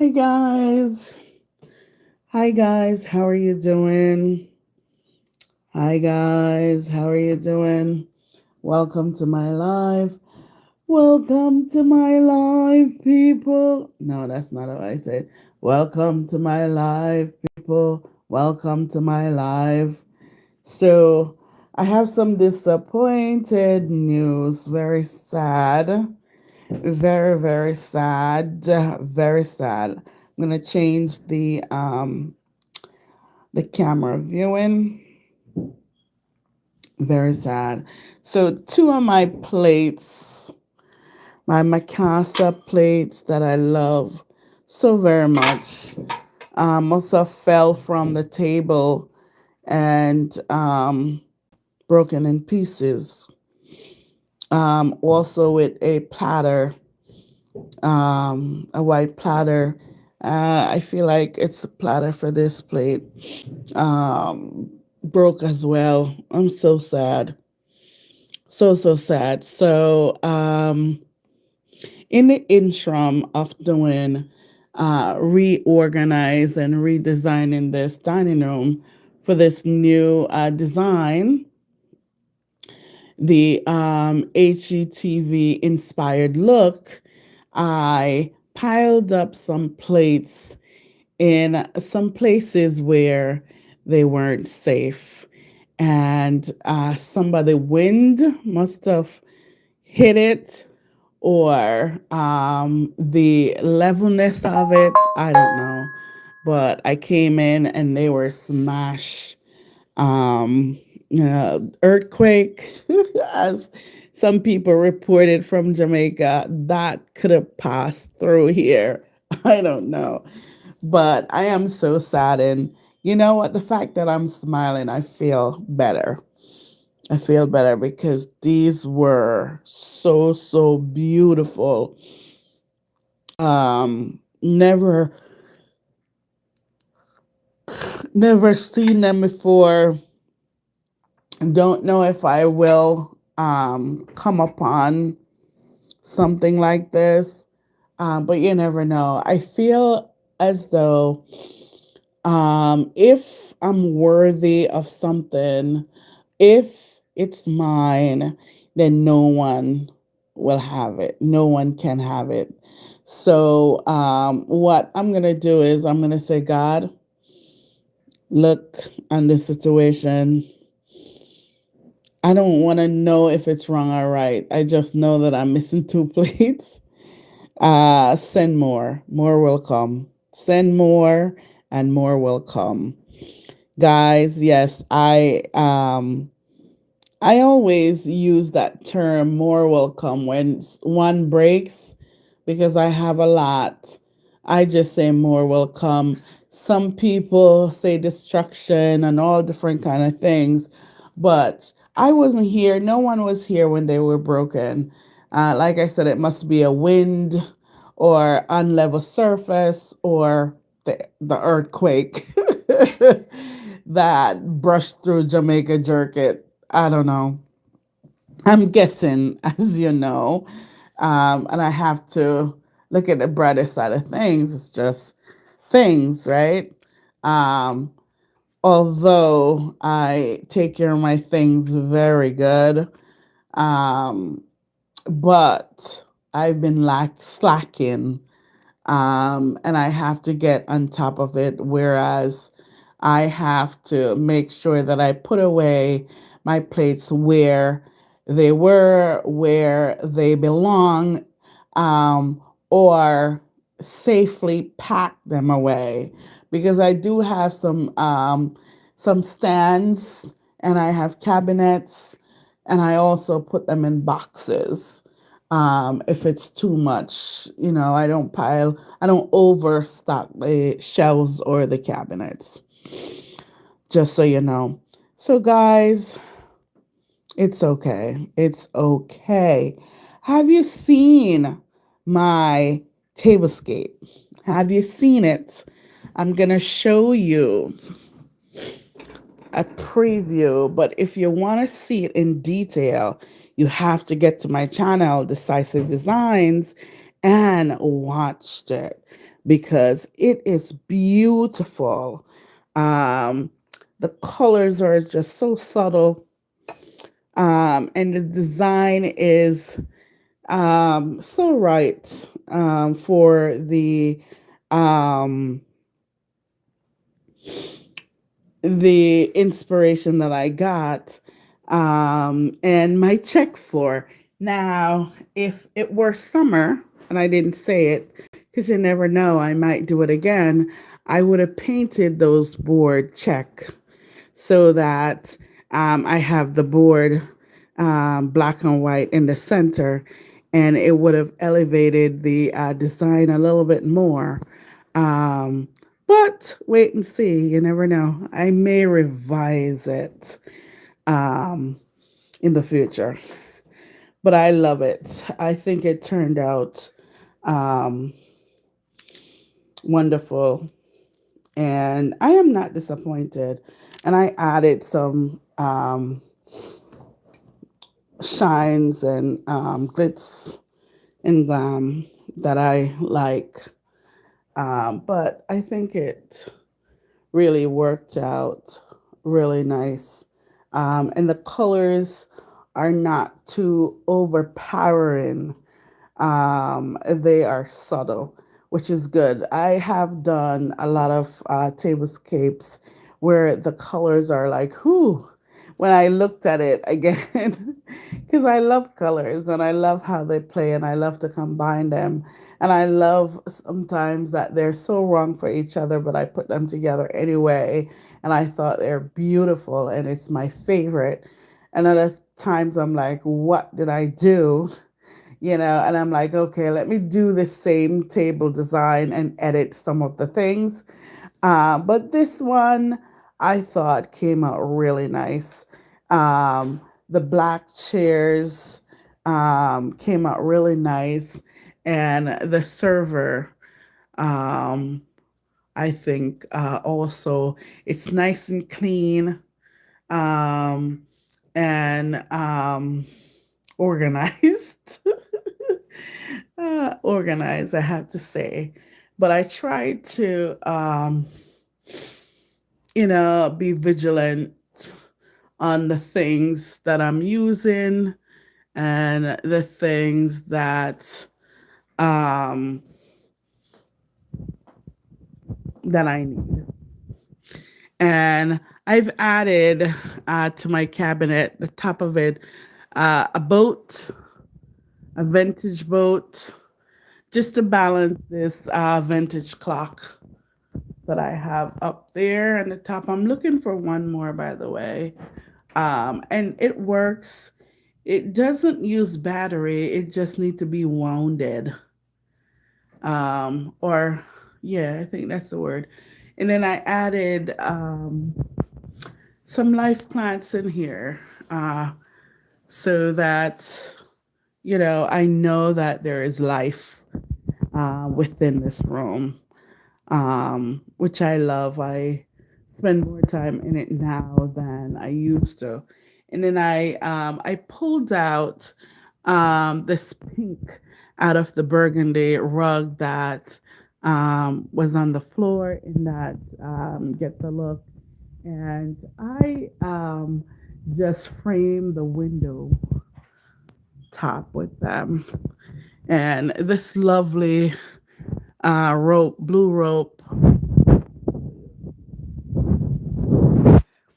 Hey guys. Hi guys, how are you doing? Hi guys, how are you doing? Welcome to my live. Welcome to my live, people. No, that's not how I said. Welcome to my live, people. Welcome to my live. So, I have some disappointed news. Very sad. Very, very sad. Very sad. I'm gonna change the camera viewing. Very sad. So two of my plates, my Mikasa plates that I love so very much, must have fell from the table and broken in pieces. Also with a platter, a white platter. I feel like it's a platter for this plate. Broke as well. I'm so sad. So sad. So in the interim of doing reorganize and redesigning this dining room for this new design, the HGTV inspired look, I piled up some plates in some places where they weren't safe. And some of the wind must have hit it, or the levelness of it. I don't know. But I came in and they were smashed. Um, Earthquake, as some people reported from Jamaica, that could have passed through here. I don't know. But I am so saddened. You know what? The fact that I'm smiling, I feel better. I feel better because these were so beautiful. Never never seen them before. Don't know if I will come upon something like this. But you never know. I feel as though if I'm worthy of something, if it's mine, then no one will have it. No one can have it. So, what I'm going to do is I'm going to say, God, look on this situation. I don't want to know if it's wrong or right. I just know that I'm missing two plates. Send more. More will come. Send more and more will come. Guys, yes, I always use that term more will come when one breaks because I have a lot. I just say more will come. Some people say destruction and all different kind of things, but I wasn't here. No one was here when they were broken. Like I said, it must be a wind or unlevel surface or the earthquake that brushed through Jamaica jerk it. I don't know. I'm guessing, as you know, and I have to look at the brighter side of things. It's just things, right? Um, Although I take care of my things very good, um, but I've been slacking, and I have to get on top of it. Whereas I have to make sure that I put away my plates where they were, where they belong, um, or safely pack them away. Because I do have some stands and I have cabinets, and I also put them in boxes. If it's too much, I don't overstock the shelves or the cabinets, just so you know. So, guys, it's okay. It's okay. Have you seen my tablescape? Have you seen it? I'm going to show you a preview, but if you want to see it in detail, you have to get to my channel, Decisive Designs, and watch it because it is beautiful. Um, the colors are just so subtle, and the design is so right for um, the inspiration that I got and my check for. Now, if it were summer and I didn't say it, because you never know, I might do it again, I would have painted those board check so that I have the board black and white in the center, and it would have elevated the design a little bit more. Um, but wait and see. You never know. I may revise it um, in the future. But I love it. I think it turned out um, wonderful. And I am not disappointed. And I added some shines and glitz and glam that I like. But I think it really worked out really nice. And the colors are not too overpowering. They are subtle, which is good. I have done a lot of tablescapes where the colors are like, whoo, when I looked at it again, because I love colors and I love how they play and I love to combine them. And I love sometimes that they're so wrong for each other, but I put them together anyway. And I thought they're beautiful and it's my favorite. And other times I'm like, what did I do? And I'm like, okay, let me do the same table design and edit some of the things. But this one I thought came out really nice. The black chairs came out really nice, and the server, um, I think, also it's nice and clean um, and organized. Organized, I have to say. But I try to, be vigilant on the things that I'm using and the things um, that I need. And I've added to my cabinet, the top of it, a boat, a vintage boat, just to balance this vintage clock that I have up there on the top. I'm looking for one more, by the way. And it works. It doesn't use battery. It just needs to be wounded. Or yeah, I think that's the word. And then I added some life plants in here, so that I know that there is life within this room, which I love. I spend more time in it now than I used to. And then I pulled out this pink out of the burgundy rug that was on the floor in that get the look. And I just framed the window top with them. And this lovely rope, blue rope,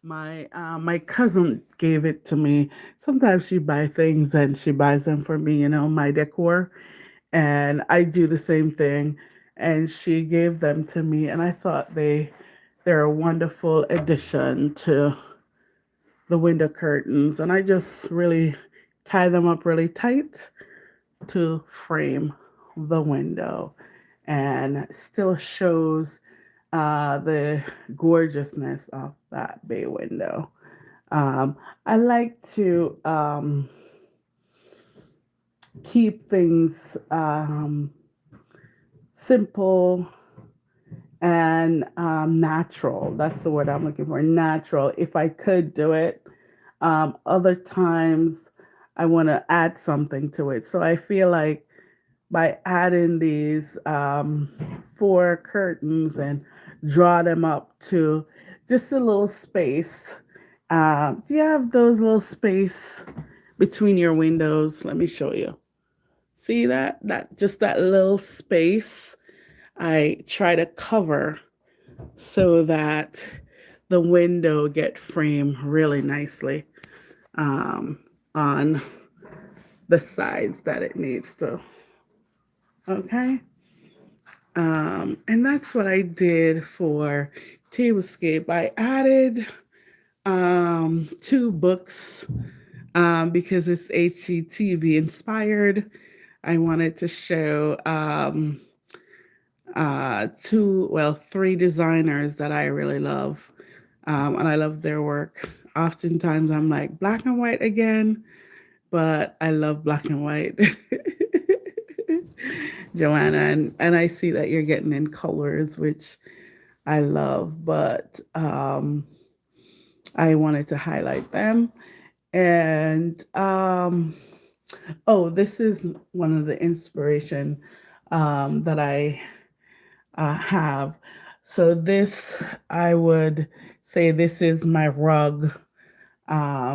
my cousin gave it to me. Sometimes she buy things and she buys them for me, my decor, and I do the same thing. And she gave them to me, and I thought they're a wonderful addition to the window curtains, and I just really tie them up really tight to frame the window, and still shows the gorgeousness of that bay window. Um, I like to keep things simple and natural. That's the word I'm looking for. Natural. If I could do it, other times I want to add something to it. So I feel like by adding these four curtains and draw them up to just a little space. Do you have those little space between your windows? Let me show you. See that? That just that little space I try to cover so that the window get framed really nicely um, on the sides that it needs to. Okay. And that's what I did for Tablescape. I added two books because it's HGTV inspired. I wanted to show three designers that I really love. And I love their work. Oftentimes I'm like, black and white again, but I love black and white. Joanna, and I see that you're getting in colors, which I love, but I wanted to highlight them. And oh, this is one of the inspiration that I have. So this, I would say, this is my rug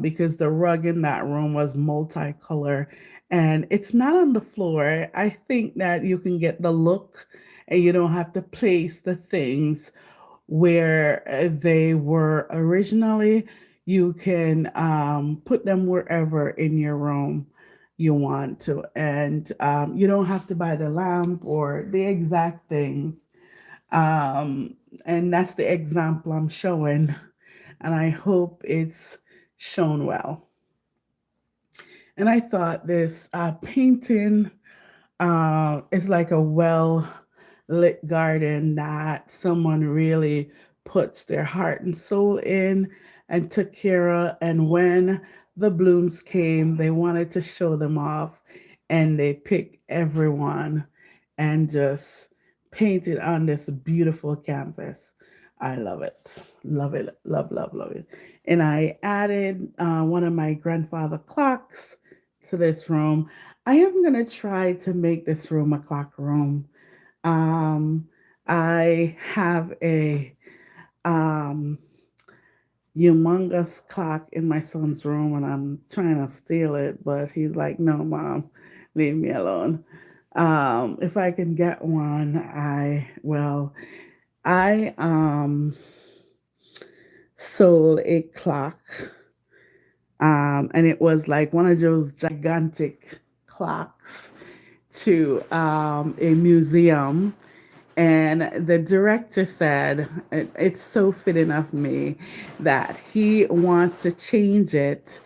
because the rug in that room was multicolor and it's not on the floor. I think that you can get the look and you don't have to place the things where they were originally. You can put them wherever in your room you want to, and you don't have to buy the lamp or the exact things. Um, and that's the example I'm showing, and I hope it's shown well. And I thought this painting is like a well lit garden that someone really puts their heart and soul in and took care of. And when the blooms came, they wanted to show them off and they picked everyone and just painted on this beautiful canvas. I love it. Love it. Love, love, love it. And I added one of my grandfather clocks to this room. I am going to try to make this room a clock room. Um, I have a um, humongous clock in my son's room, and I'm trying to steal it, but he's like, "No, mom, leave me alone." If I can get one, I will. I sold a clock, and it was like one of those gigantic clocks to a museum. And the director said, it's so fitting of me that he wants to change it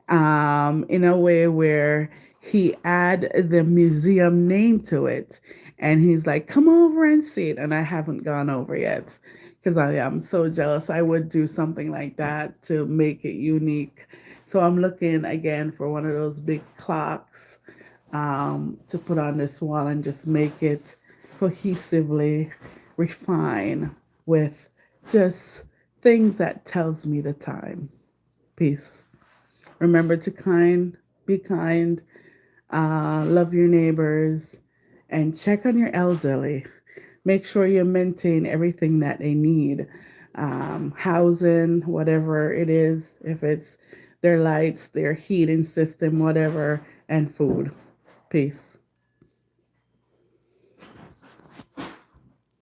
in a way where he add the museum name to it. And he's like, come over and see it. And I haven't gone over yet because I am so jealous. I would do something like that to make it unique. So I'm looking again for one of those big clocks to put on this wall and just make it cohesively refine with just things that tells me the time. Peace. Remember to be kind, love your neighbors, and check on your elderly. Make sure you maintain everything that they need, housing, whatever it is, if it's their lights, their heating system, whatever, and food. Peace.